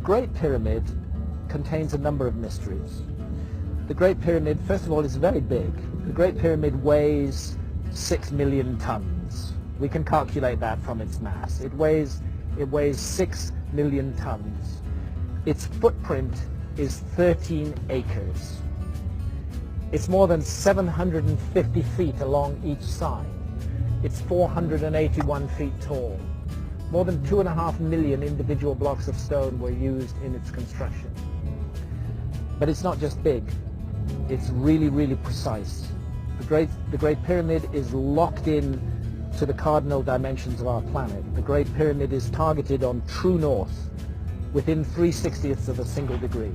Great Pyramid contains a number of mysteries. The Great Pyramid, first of all, is very big. The Great Pyramid weighs 6 million tons. We can calculate that from its mass. It weighs 6 million tons. Its footprint is 13 acres. It's more than 750 feet along each side. It's 481 feet tall. More than 2.5 million individual blocks of stone were used in its construction. But it's not just big, it's really, really precise. The Great Pyramid is locked in to the cardinal dimensions of our planet. The Great Pyramid is targeted on true north within 3/60ths of a single degree.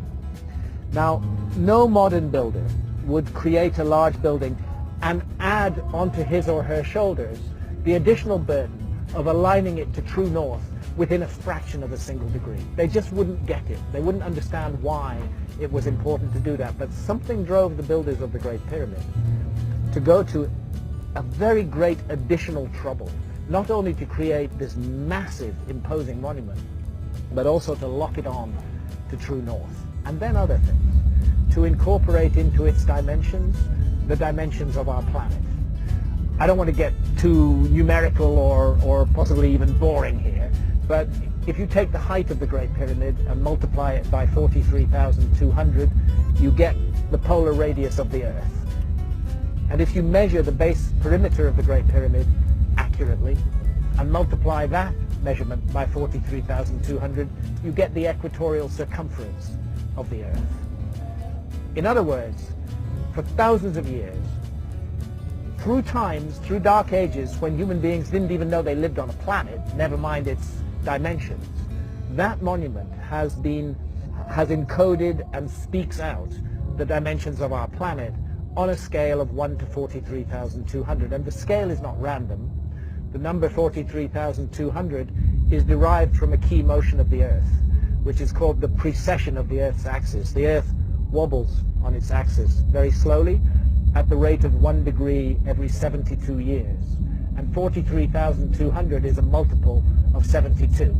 Now, no modern builder would create a large building and add onto his or her shoulders the additional burden of aligning it to true north within a fraction of a single degree. They just wouldn't get it. They wouldn't understand why it was important to do that. But something drove the builders of the Great Pyramid to go to a very great additional trouble, not only to create this massive, imposing monument, but also to lock it on to true north. And then other things, to incorporate into its dimensions the dimensions of our planet. I don't want to get too numerical or possibly even boring here, but if you take the height of the Great Pyramid and multiply it by 43,200, you get the polar radius of the Earth. And if you measure the base perimeter of the Great Pyramid accurately and multiply that measurement by 43,200, you get the equatorial circumference of the Earth. In other words, for thousands of years, through times, through dark ages, when human beings didn't even know they lived on a planet, never mind its dimensions, that monument has encoded and speaks out the dimensions of our planet on a scale of 1 to 43,200. And the scale is not random. The number 43,200 is derived from a key motion of the Earth, which is called the precession of the Earth's axis. The Earth wobbles on its axis very slowly at the rate of 1 degree every 72 years. And 43,200 is a multiple of 72.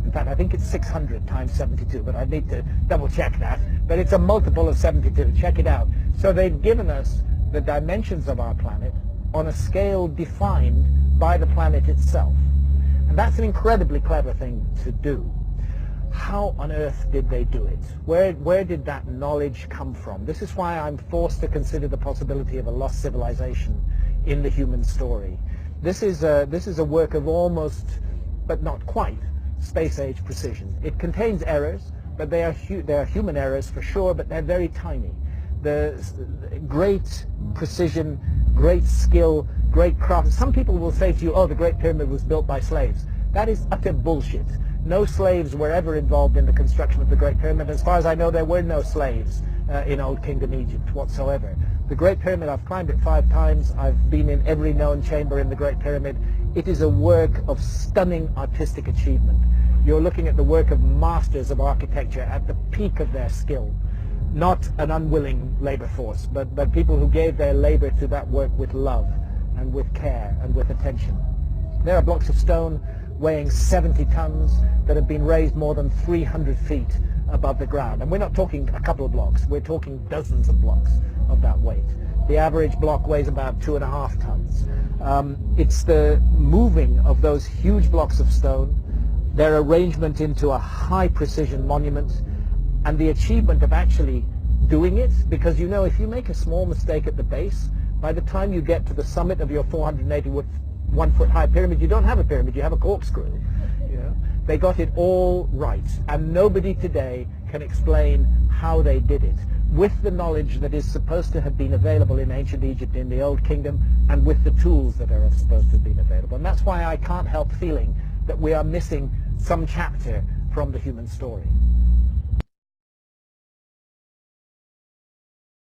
In fact, I think it's 600 times 72, but I need to double check that. But it's a multiple of 72. Check it out. So they've given us the dimensions of our planet on a scale defined by the planet itself. And that's an incredibly clever thing to do. How on earth did they do it? Where did that knowledge come from? This is why I'm forced to consider the possibility of a lost civilization in the human story. This is a work of almost, but not quite, space-age precision. It contains errors, but they are human errors for sure, but they're very tiny. The great precision, great skill, great craft. Some people will say to you, oh, the Great Pyramid was built by slaves. That is utter bullshit. No slaves were ever involved in the construction of the Great Pyramid. As far as I know, there were no slaves in Old Kingdom Egypt whatsoever. The Great Pyramid, I've climbed it 5 times. I've been in every known chamber in the Great Pyramid. It is a work of stunning artistic achievement. You're looking at the work of masters of architecture at the peak of their skill. Not an unwilling labor force, but people who gave their labor to that work with love and with care and with attention. There are blocks of stone weighing 70 tons that have been raised more than 300 feet above the ground. And we're not talking a couple of blocks, we're talking dozens of blocks of that weight. The average block weighs about 2.5 tons. It's the moving of those huge blocks of stone, their arrangement into a high precision monument, and the achievement of actually doing it, because you know, if you make a small mistake at the base, by the time you get to the summit of your 481-foot high pyramid, you don't have a pyramid, you have a corkscrew. You know? They got it all right, and nobody today can explain how they did it, with the knowledge that is supposed to have been available in ancient Egypt, in the Old Kingdom, and with the tools that are supposed to have been available. And that's why I can't help feeling that we are missing some chapter from the human story.